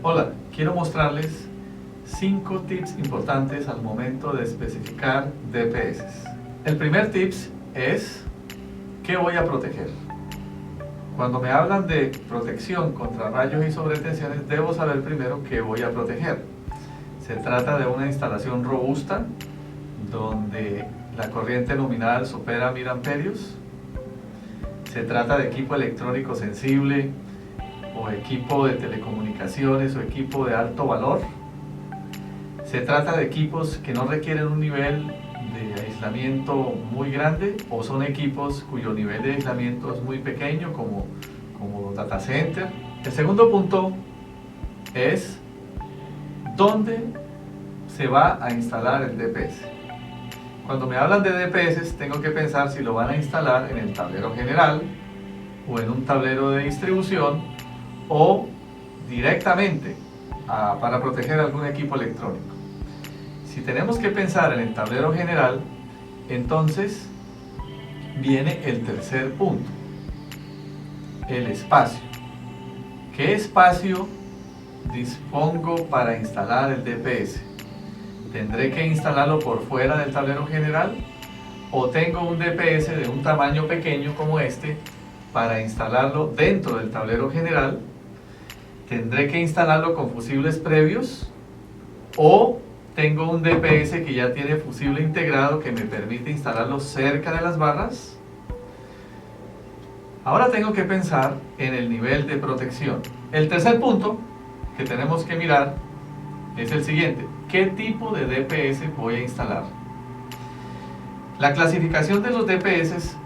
Hola, quiero mostrarles 5 tips importantes al momento de especificar DPS. El primer tips es ¿qué voy a proteger? Cuando me hablan de protección contra rayos y sobretensiones, debo saber primero qué voy a proteger. Se trata de una instalación robusta donde la corriente nominal supera 1000 amperios. Se trata de equipo electrónico sensible o equipo de telecomunicaciones o equipo de alto valor. Se trata de equipos que no requieren un nivel de aislamiento muy grande o son equipos cuyo nivel de aislamiento es muy pequeño como data center. El segundo punto es ¿dónde se va a instalar el DPS? Cuando me hablan de DPS tengo que pensar si lo van a instalar en el tablero general o en un tablero de distribución o directamente para proteger algún equipo electrónico. Si tenemos que pensar en el tablero general, entonces viene el tercer punto, el espacio. ¿Qué espacio dispongo para instalar el DPS? ¿Tendré que instalarlo por fuera del tablero general? ¿O tengo un DPS de un tamaño pequeño como este para instalarlo dentro del tablero general? ¿Tendré que instalarlo con fusibles previos? ¿O tengo un DPS que ya tiene fusible integrado que me permite instalarlo cerca de las barras? Ahora tengo que pensar en el nivel de protección. El tercer punto que tenemos que mirar es el siguiente: ¿qué tipo de DPS voy a instalar? La clasificación de los DPS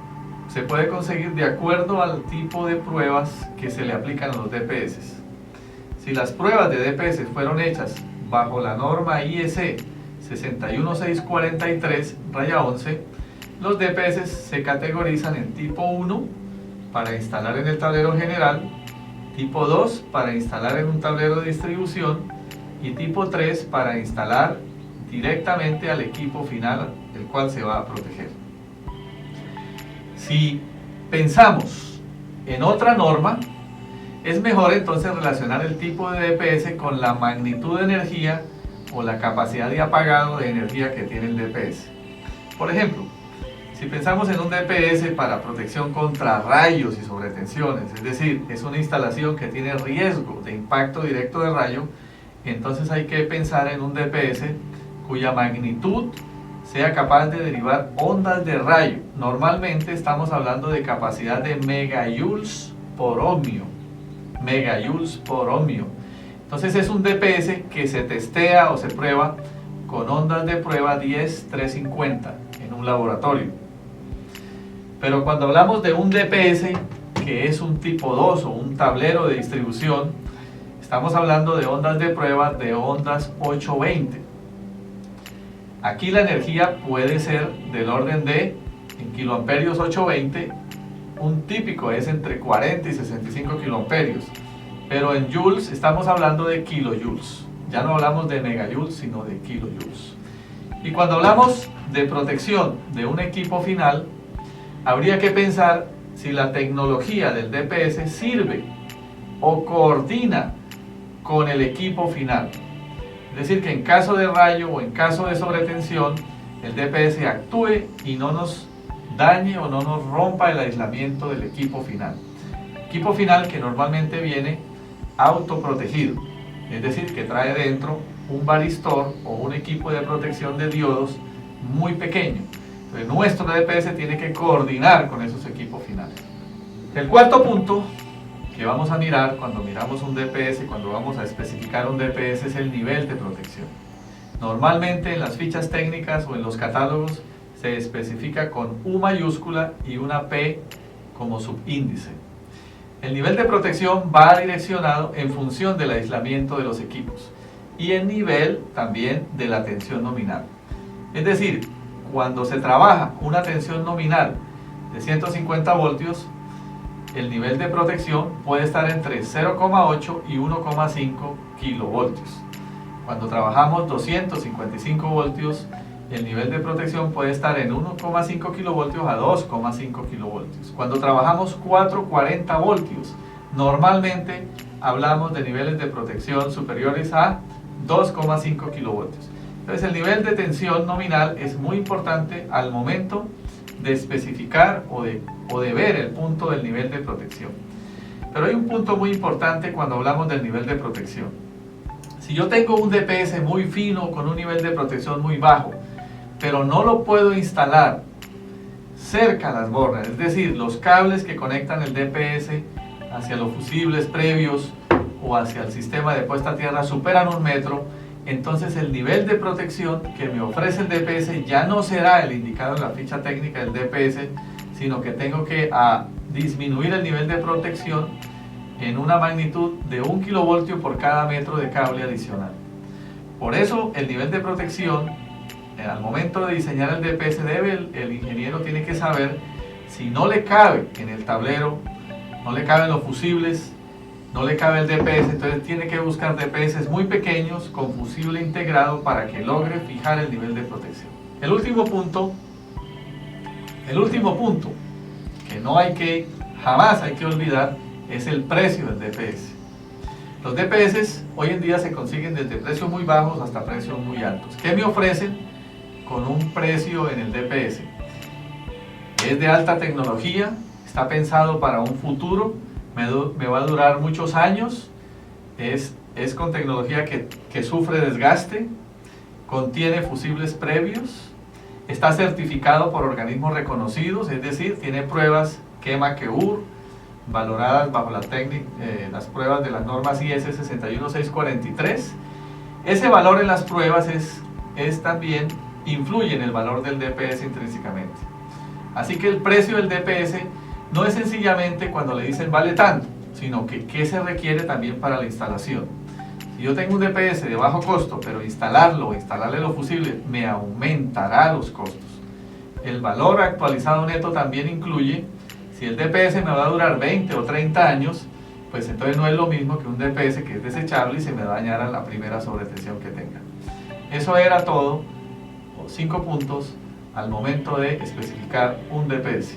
se puede conseguir de acuerdo al tipo de pruebas que se le aplican a los DPS. Si las pruebas de DPS fueron hechas bajo la norma IEC 61643-11, los DPS se categorizan en tipo 1 para instalar en el tablero general, tipo 2 para instalar en un tablero de distribución y tipo 3 para instalar directamente al equipo final, el cual se va a proteger. Si pensamos en otra norma, es mejor entonces relacionar el tipo de DPS con la magnitud de energía o la capacidad de apagado de energía que tiene el DPS. Por ejemplo, si pensamos en un DPS para protección contra rayos y sobretensiones, es decir, es una instalación que tiene riesgo de impacto directo de rayo, entonces hay que pensar en un DPS cuya magnitud sea capaz de derivar ondas de rayo. Normalmente estamos hablando de capacidad de megajoules por ohmio. Megajoules por ohmio. Entonces es un DPS que se testea o se prueba con ondas de prueba 10350 en un laboratorio. Pero cuando hablamos de un DPS que es un tipo 2 o un tablero de distribución, estamos hablando de ondas de prueba de ondas 820. Aquí la energía puede ser del orden de, en kiloamperios 820, un típico es entre 40 y 65 kiloamperios, pero en joules estamos hablando de kilojoules. Ya no hablamos de megajoules, sino de kilojoules. Y cuando hablamos de protección de un equipo final, habría que pensar si la tecnología del DPS sirve o coordina con el equipo final. Es decir, que en caso de rayo o en caso de sobretensión, el DPS actúe y no nos dañe o no nos rompa el aislamiento del equipo final. Equipo final que normalmente viene autoprotegido, es decir, que trae dentro un varistor o un equipo de protección de diodos muy pequeño. Entonces nuestro DPS tiene que coordinar con esos equipos finales. El cuarto punto que vamos a mirar cuando miramos un DPS, cuando vamos a especificar un DPS, es el nivel de protección. Normalmente en las fichas técnicas o en los catálogos se especifica con U mayúscula y una P como subíndice. El nivel de protección va direccionado en función del aislamiento de los equipos y el nivel también de la tensión nominal. Es decir, cuando se trabaja una tensión nominal de 150 voltios, el nivel de protección puede estar entre 0,8 y 1,5 kilovoltios. Cuando trabajamos 255 voltios, el nivel de protección puede estar en 1,5 kilovoltios a 2,5 kilovoltios. Cuando trabajamos 440 voltios, normalmente hablamos de niveles de protección superiores a 2,5 kilovoltios. Entonces el nivel de tensión nominal es muy importante al momento de especificar o de ver el punto del nivel de protección. Pero hay un punto muy importante cuando hablamos del nivel de protección. Si yo tengo un DPS muy fino con un nivel de protección muy bajo, pero no lo puedo instalar cerca a las bornas, es decir, los cables que conectan el DPS hacia los fusibles previos o hacia el sistema de puesta a tierra superan 1 metro, entonces el nivel de protección que me ofrece el DPS ya no será el indicado en la ficha técnica del DPS, sino que tengo que disminuir el nivel de protección en una magnitud de 1 kilovoltio por cada metro de cable adicional. Por eso el nivel de protección, al momento de diseñar el DPS, el ingeniero tiene que saber si no le cabe en el tablero, no le caben los fusibles, no le cabe el DPS, entonces tiene que buscar DPS muy pequeños con fusible integrado para que logre fijar el nivel de protección. El último punto que jamás hay que olvidar es el precio del DPS. Los DPS hoy en día se consiguen desde precios muy bajos hasta precios muy altos. ¿Qué me ofrecen con un precio en el DPS? Es de alta tecnología, está pensado para un futuro, me va a durar muchos años, es con tecnología que sufre desgaste, contiene fusibles previos, está certificado por organismos reconocidos, es decir, tiene pruebas KEMA-KEUR, valoradas bajo las pruebas de las normas IS 61643. Ese valor en las pruebas también influye en el valor del DPS intrínsecamente. Así que el precio del DPS no es sencillamente cuando le dicen vale tanto, sino que qué se requiere también para la instalación. Si yo tengo un DPS de bajo costo, pero instalarle los fusibles me aumentará los costos. El valor actualizado neto también incluye, si el DPS me va a durar 20 o 30 años, pues entonces no es lo mismo que un DPS que es desechable y se me va a dañar a la primera sobretensión que tenga. Eso era todo, 5 puntos al momento de especificar un DPS.